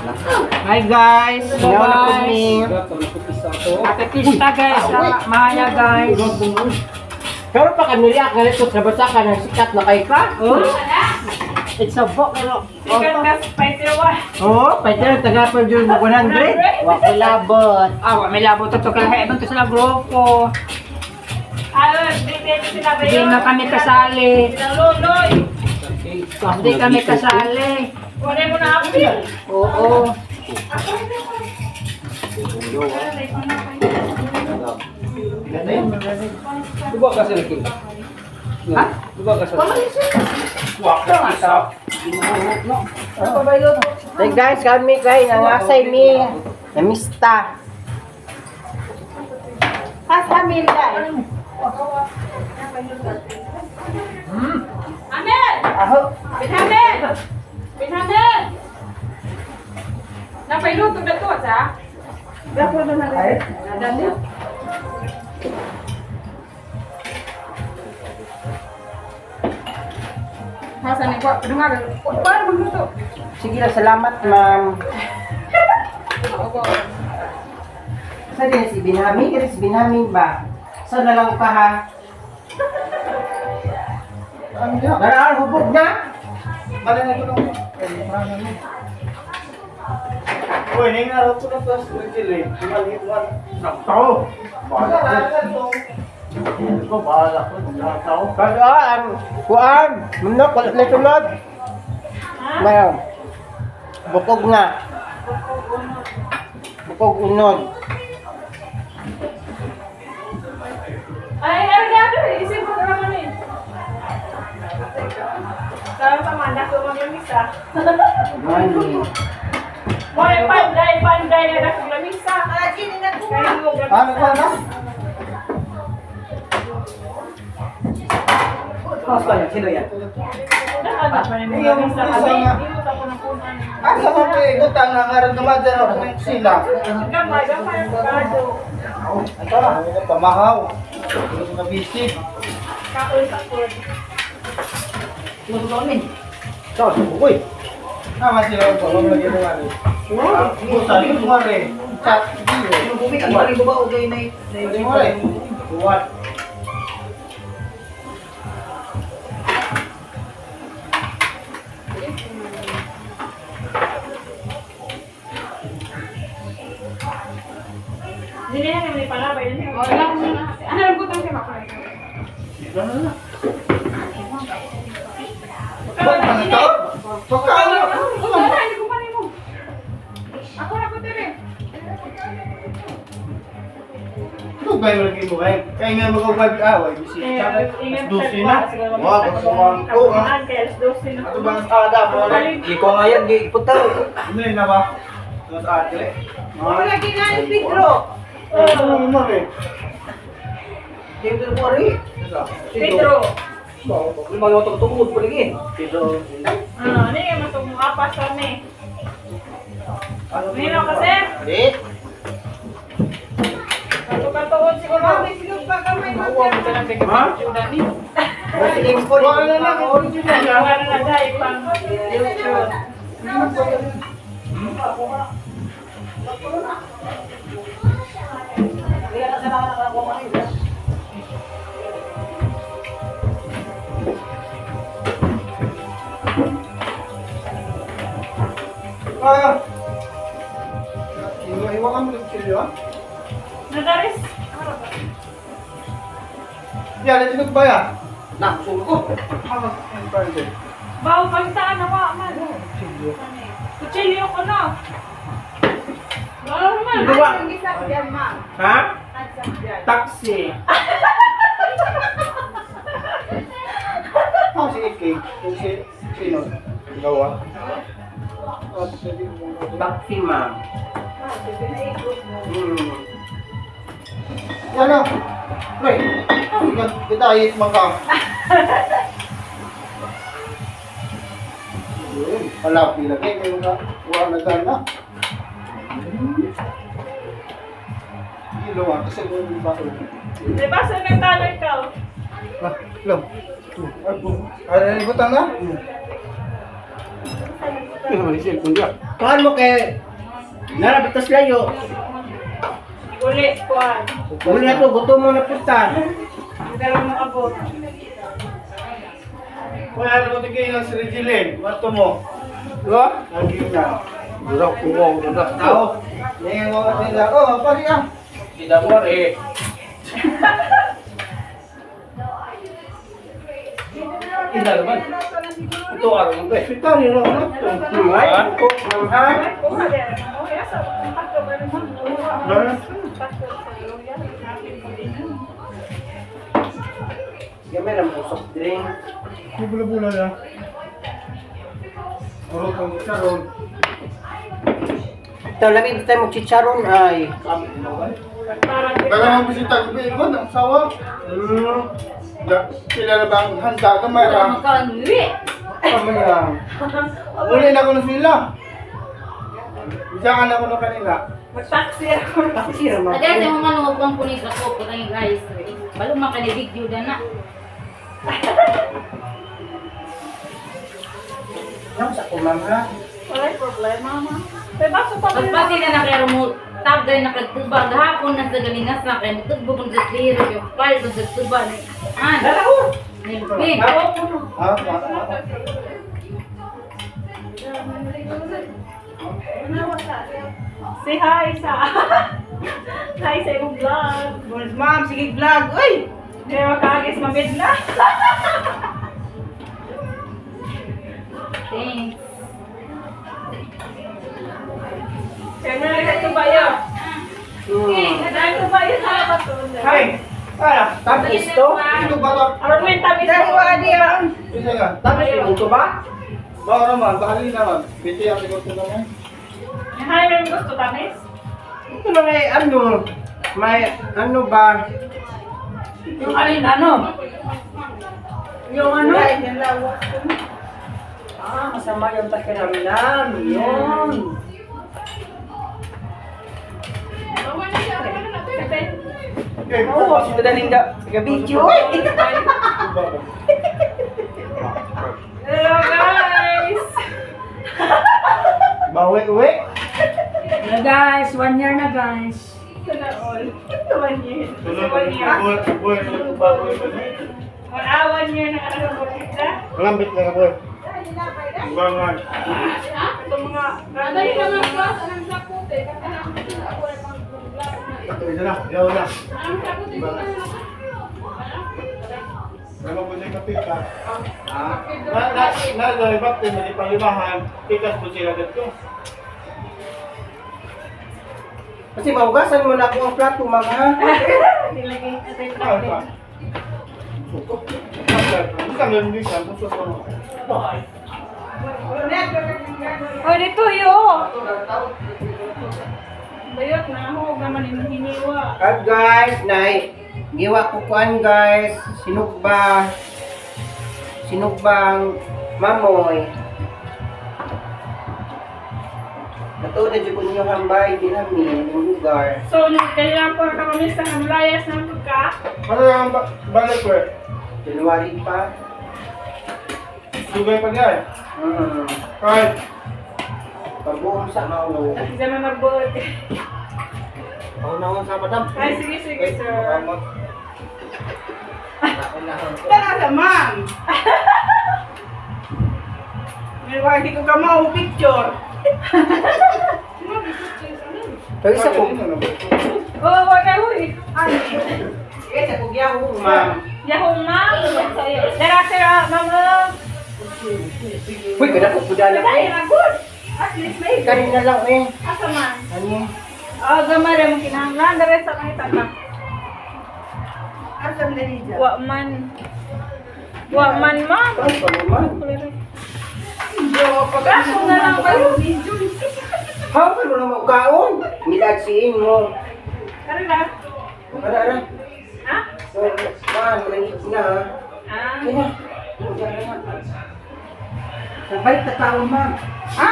Hi guys! Hello na po ni. Kapipista guys, Maya guys. Pero pa kami riyak nga nito sa basa ka ng sikat na kay ka? Oh? It's a book, ano? Sikat ka, Spider One. Oo, pwede taga pa dyan 100. Wako labot. May labo to kalahi man to sa grupo. Hindi na kami kasali. Hindi kami kasali. Wala mo na ako yun. Oo. Diba kasi lagi? Ha? Diba kasi? Hey guys, kami kay nangasay mi. Namista. Asa Milda? Amel! Aho. Binhamel! Binhamel! Napailuto na to, sa? Dapo na na rin. Nadali. Hasa ni ko, pinungagan. Paano magluto? Sige na, salamat ma'am. Opo. Saan din si Binami? Kasi si Binami ba? Saan na lang ka ha? Ano niya? Naraan hubog na? Mali na ito lang. Uy, nangyari ko na ito sa Chile. Mali ko. Sakto. Bahala ko. Ito, bahala ko. Nakataw. Kagaan. Kuan. Munok. Wala na sunod. Mayroon. Bukog nga. Bukog unod. Ay, ano na ito? Isip ko naman eh. Sarang pamanda ko maglamisa. Money. Moy panday na naglamisa. Kaya mo Ano ba na? Kamusta yan? Sino yan? Asa mo ito ikutang nangaran naman dyan ako ng sila. Gamay ang kado. Ito na, may pamahaw. Yung nabisip. Kakul-kakul. Saan? Uy. Nama sila ang pagong lagi mo nga rin. Busa rin mo rin. Chat. Bumik ang balik ba o kayo na Hindi mo rin. Buwan. Hindi na naman ipalabay. Wala ko na. Ano lang butang siya makulay? Ano na? Ba't man ito? Pagkano? Wala, hindi ko pa mo. Ako na ko tiri. Ano ba yung lagi mo? Kaya nga mag-away. Bisita. Dusi na. Mga kasawang ko. Kaya 12 na. Ito ba ang ada mo? Ikaw nga yan, di iputaw. Ano yun na ba? Mas ate. Wala ginaan Pedro. Ano mo rin? Dito mo rin. Pedro. Lima yung tungkod po lagi. Dito. Ano yung matong apas kami. Nino kasi? Di. Kato-katoon siguro. Mami, sinong pa kamay mag-yan? Ha? Kasi info Wala na lang. Original. Wala na dahil pang YouTube. Ah. Iwa ka mo ng chili, ha? Nadaris. Yan, ito ba yan? Nak, sulo ko. Ano ba yun? Bawo pagtaan na wa man. Chili. Kutsilyo ko na. Wala man. Dua. Gisakyan ma. Ha? Gisakyan. Taxi. Oh, si Ike. Kung sino? Gawa. Oh, sige. Taxi, ma'am. Ano? Pre, ditayit man ka. Palapi lagi, may mga wala na gana. Ilaw ah, kasi kung yung baso. Diba sa nagtanong ikaw? Ah, ilaw. Ay, butang na? Ano naman yung cellphone niya? Kuhan mo kay... Narabitas layo. Uli, kuhan. Uli na to, gutom mo na punta. Dalawa mo abot. Kaya ano ko tigay ng si Regilin? Bato mo. Diba? Lagi na. Dura, kuwaw, dura. Tao. Ngayon mo nila. Oh, pari ah. Tidak mo eh. Tidak naman. Ito araw mo ba? Kita ni lo na. Ay, ko, mamahal. Kuha din. Oh, yasa. Takto ba naman? Takto sa luya. Gamay lang po soft drink. Bula-bula na. Oro kang karon. Ito, lagi tayo mag-chicharon ay. Daga mong bisita ko ikon ang sawa. Sila na bang handa ka mara? Kamaya. Uli na ko na sila. Isaan ako na kanila. Mag-taxi ako. Taxi naman. Ada sa mga lungog lang punig ako po tayo guys. Balo makalibig yun na. Ano sa kumamra? Wala problema, ma. May baso pa ba? Pagpasi na nakero mo tabday nakagtubag hapon na sa galinas na kay mutugbo kung sa tiro yung file kung sa tuba ni. Ah, Dalaw! nimpi. Say hi sa... Hi sa imong vlog. Ma'am, sige vlog. Uy! Kaya makagis mamid na. Thanks. Kaya na ito ba yun? Okay, ito ba yun sa katon? Hi! Para, tapos to? Ito ba to? Aron mo yung tabi sa Dahil wala diya. Isa nga. Tapos ito ba? Baka naman, bahali naman. Biti ang likod ko naman. Hi, may gusto tamis? Ito na may ano, may ano ba? Yung alin ano? Yung ano? Ah, masama yung takiramdam. Yun. Okay, Oo, si madaling video. Hello guys! Bawi-uwi. Na guys, 1 year na guys. Sana all. 1 year. Sunod, 1 year. bawi, bawi. One year na ano mo kita. Malambit na boy. Bangan. Ito mga... Dali naman class, anong sa puti. Ito na, yaw na. Ano po siya kapita? Nalibat din, hindi panglimahan. Tikas po sila dito. Kasi maugasan mo na ako ang plato, ma'am, ha? Nilagay natin yung Ano natin. pa? Hindi ka meron din siya. Gusto ko. Oh, dito yun! Bayot na ako, naman yung hiniwa. At guys, giwa ko kuan guys, sinugbang mamoy. Katulad na dyan niyo hambay din namin yung lugar. So, kailangan po kami sa layas ng pagka. Ano yung balik ko eh? January pa. Sugay pa niya eh. Kahit. Pagbuong sa maulo. Hindi naman mag-board. Ako na ako sa madam. Ay, sige, sige, sir. Salamat. Tara sa ma'am! May wagi ko ka mo picture. Pero isa ko. Oh, wag kayo eh. Sige, sa kugya ko, ma'am. Yahoo, ma'am. Tara, sir, ma'am. Uy, kada ko pudala ko. Ay, good. At least may. Kanina lang eh. Asa man. Ano? Oh, gamara mo kinahanglan. Dari sa mga tata. Asam na rin dyan. Wa man. Wa man, ma'am. Ano pa naman? Kaso na lang kayo. How ka mo naman kaon? Milagsiin mo. Ano na? Kada ara. Ha? So, man, malangit na ha. Ah. Kaya, sabay na taon, ma'am. Ha?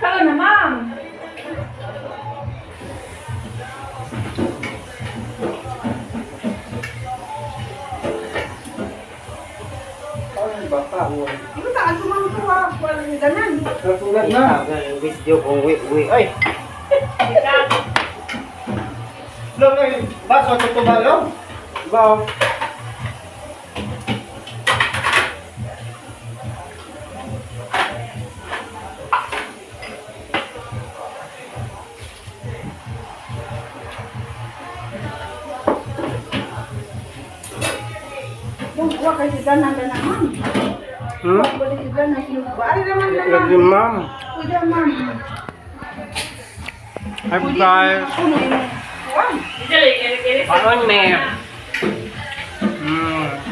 Kala na, ma'am. Ito saan sumangkuha? Walang ganan. Natulad na. Video kong wi. Ay! Long na yung baso ito ba long? Ba? Yung kuha kay si ganan na naman. Hmm? Kuha si ganan. Bari naman na Lagi ma'am. Kuya, ma'am. Hi guys. Kuno yung kuha. Paon me?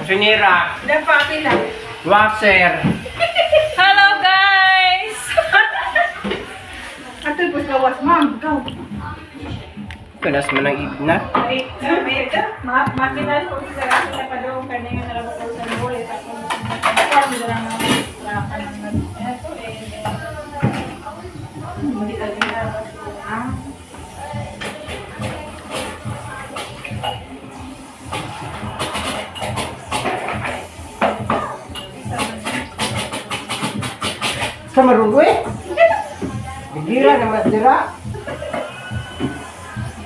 Kusinira. Dapati lang. Washer. Hello, guys! Ato po gawas, ma'am. Ikaw. Kanas man ang ibna. Makinan ko sa raso na padong kanina na labas sa muli. Tapos, na lang ng ito hindi ka ginagawa. Sa marungo eh. Bigira na masira.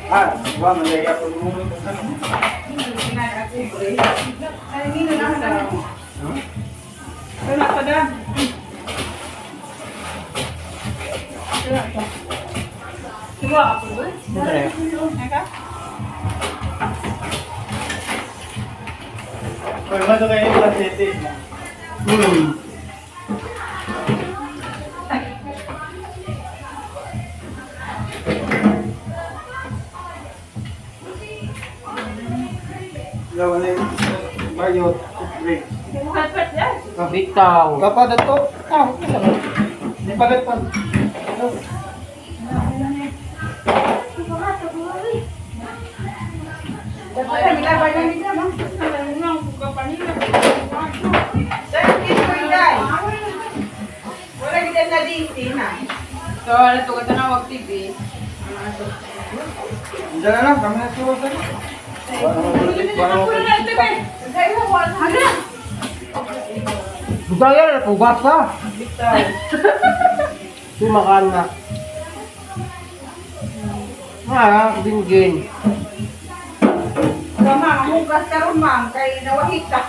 Wah, mandaya ko mo. Ay, hindi na lang. Wala pa dyan. Diba ako doon? Naka? Pag mato kayo yung plasete. Lawan na yung bayot. Break. Pat-pat yan. Bitaw. Kapag ito, di pagat pa. Dapat kami laban na nila, ma'am. Sir, kiss ko yung guy. Wala kita na DC na. So, ano to ka na wag TV. Diyan na lang, kami na suwa sa Budaya na pugas ha. Sumakan na. Dinggin. Mama, mamugas ka ron, ma'am. Kay nawahit ka.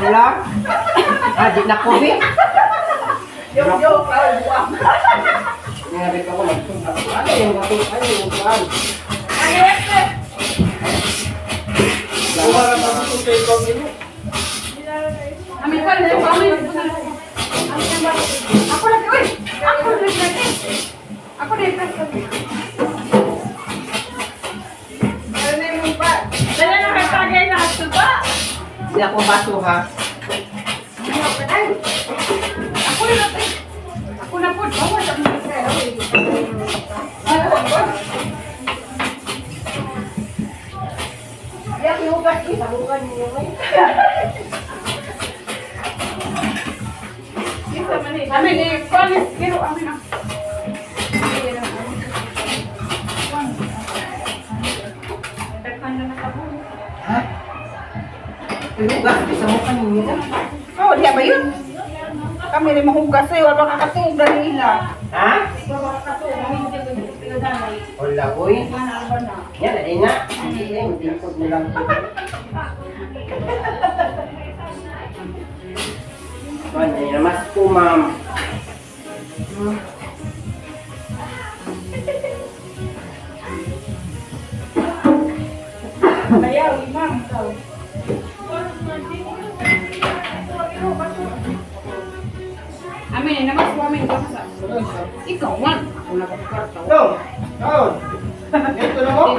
Wala. Di na ko be. Yung, buwang. Ngayon ko magsunod. Ano yung buwan? Wala na ito sa ikaw nilo. Amin pa rin, amin. Ako lagi, uy! Ako lagi. Ako lagi. Ano na yung ba? Dala na kay tagay na ito ba? Hindi ako baso ha. Ako na po. Ako na po. Bawa sa mga sa'yo. Ano po? Yan yung ugat eh. Sabukan niyo eh. Amin eh. Promise. Pero amin ah. Ha? Yung ugat. Isa mo kanina. Oh, di ba yun? Kami rin mahugas sa'yo. Wala kakatug na nila. Ha? Wala kakatug. Wala boy. Yan na na. Hindi ko na lang. Ano yun? Mas po ma'am. Kaya, ma'am. Amin, namas ko amin. Ikaw, man. Wala ka kwarta. Long, kaon. Ito na mo?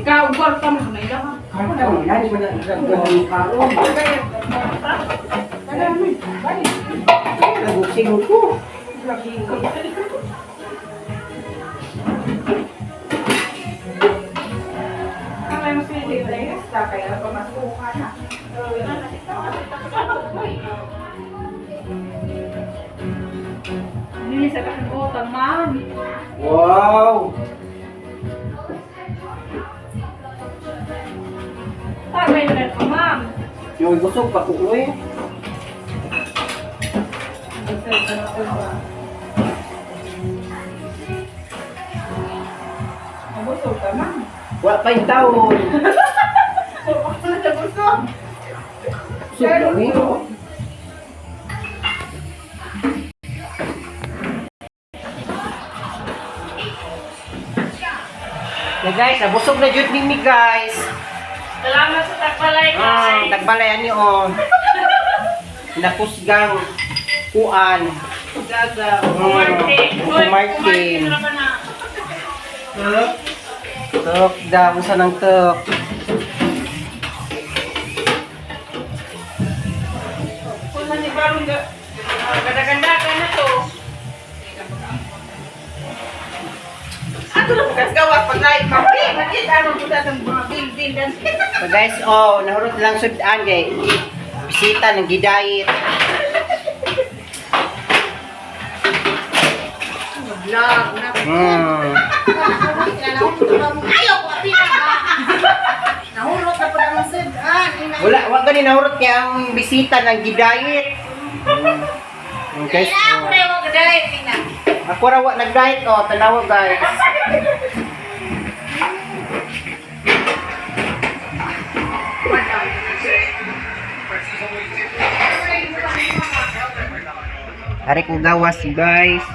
Ikaw, kwarta mo. Naila ka. Ano na mo? Lagi mo na gagawin karon. Kaya, amin. Bye. Nagusing ko. Ang may masili na yung esta, kaya pamasukan na. sa utang, ma'am. Wow! May na ko, ma'am. Yung busog pa ko eh. Mabusog ka, ma'am. Wala pa yung taon. Busog. Busog eh. Guys, nabusog na jud ni guys. Salamat sa tagbalay, guys. Tagbalayan niyo oh. Nakusgang kuan. Gaga. Martin. Tuk daw sa nang tuk. Kung man ibarong ganda-ganda ka na to. Ato na bukas gawat pag-live ka. Bakit ano po datang mga building dan. So guys, oh, nahurot lang sudan kay bisita ng gidayet. Vlog na. Ayaw ko apila ba. Nahulot na pala ng sudan. Wala gani nahurot kay ang bisita ng gidayet. Guys, Kailangan ko na yung gadalit tingnan. ako raw nag-diet oh, tanawa guys. Hari ko gawas guys.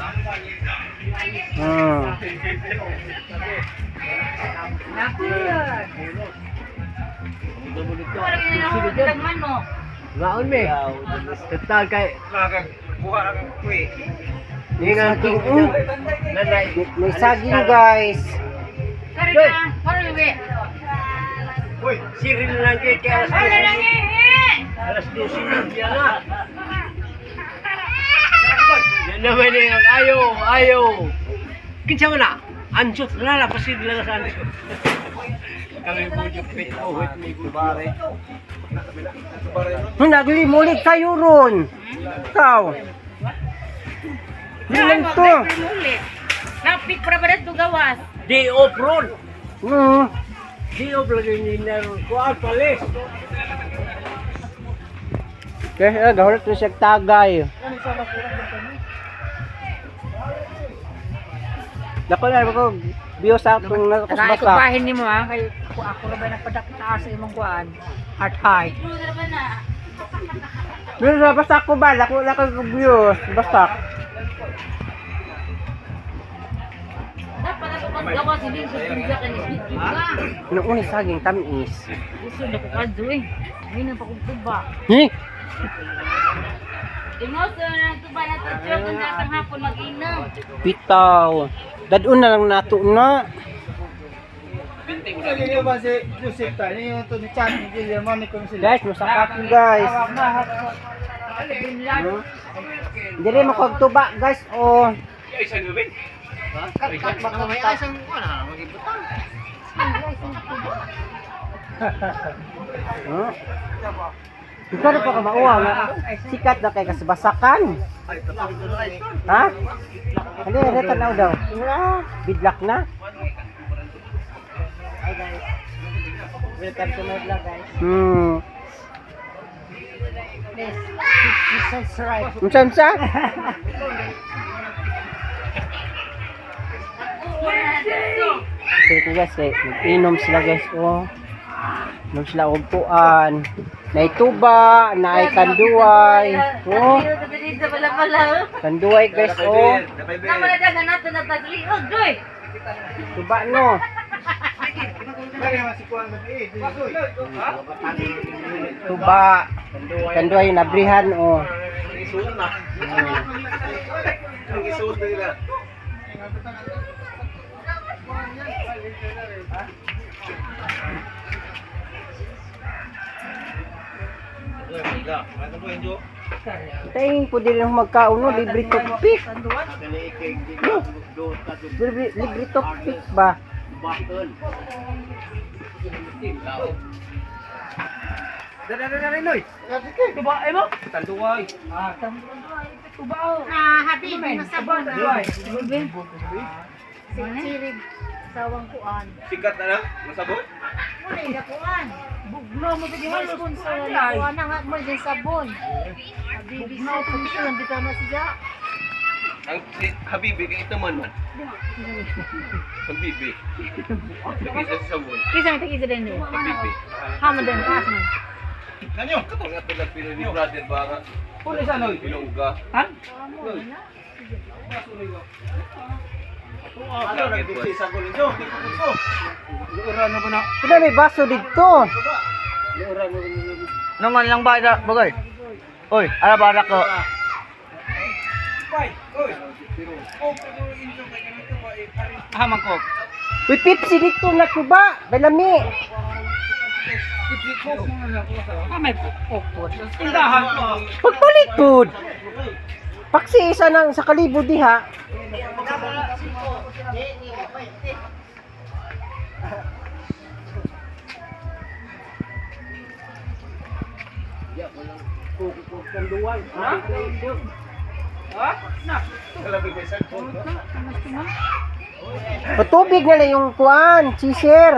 Gaon me. Total kay Buka lang ang kuwi. Ingat king may saging guys. Uy, Siril lang kay alas 12 na diyan na. Yan naman yung ayaw. Kinsa man na? Ansot na pasid lang sa ansot. Kami po yung pit awit may gubare. Naglimulit kayo ron. Ikaw. Dilan to. Napik para ba ito gawas? Day off ron. Day off lagi ni Nero. Kuha palis. Kaya gahulot na siya tagay. Dako na ko biyo sa akong nakasbasa. Bahin ni mo ha, kay ako na ba nagpadakta sa imong kuan? Heart high. Pero basta ko ba, lako biyo, basta. Dapat ako maggawa sa din sa pizza kanis ka. Noon saging tamis. Gusto na ko kadto eh. Hindi na pa kong tuba. Imoso na tuba na to truck ang datang hapon mag-inom. Bitaw. Dadun na lang nato na. Lagi niyo ba si Joseph ta? Ini yung to ni chat ni German ni sila. Guys, masakap guys. Dili mo kagtuba guys oh. Kat baka may asang kuan magibutang. Ikaw na pa ka mauwa nga. Sikat na kay kasbasakan. Ha? Hindi, reta na daw. Bidlak na. Hi guys. Welcome to my vlog guys. Please subscribe. Unsa? Ito guys, inom sila guys. Oh. Inom sila upuan. Naituba, naay kanduay. Oh. Kanduay guys, oh. Namalaga nato na tagliog, doy. Tuba no. Lagi man si kuan mag-i. Tuba. Kanduay nabrihan, oh. Isuot na. Ang isuot nila. Tayo po din ang magkauno, libre toothpick. Libre toothpick ba? Dari Noy. Tuba mo? Tanduay. Happy na sabon. Sirig sawang kuan. Sikat na lang, masabot. Muna yung kuan. Bugno mo sige mo sponsor na kuan nga mo din sabon. Bugno ko sponsor dito na siya. Ang si Habibi kay ito man. Habibi. Lagi sa sabon. Kisa nga tigisa din ni. Habibi. Hama din taas man. Kanyo, katong nga tulad pino ni brother ba nga. Puli sa Noy. Pinuga. Han? Ano nagdisi sa gulo nyo? Ura na ba na? Pila may baso dito. Ura na ba? Naman lang ba ita, bagay? Oy, ara bara ko. Hamang ko. Uy, Pepsi dito na kuba. Dalami. May pokpot. Tindahan ko. Pagpalit pud. Paksi isa nang sa kalibo diha. Patubig na lang yung kuan, cheeser.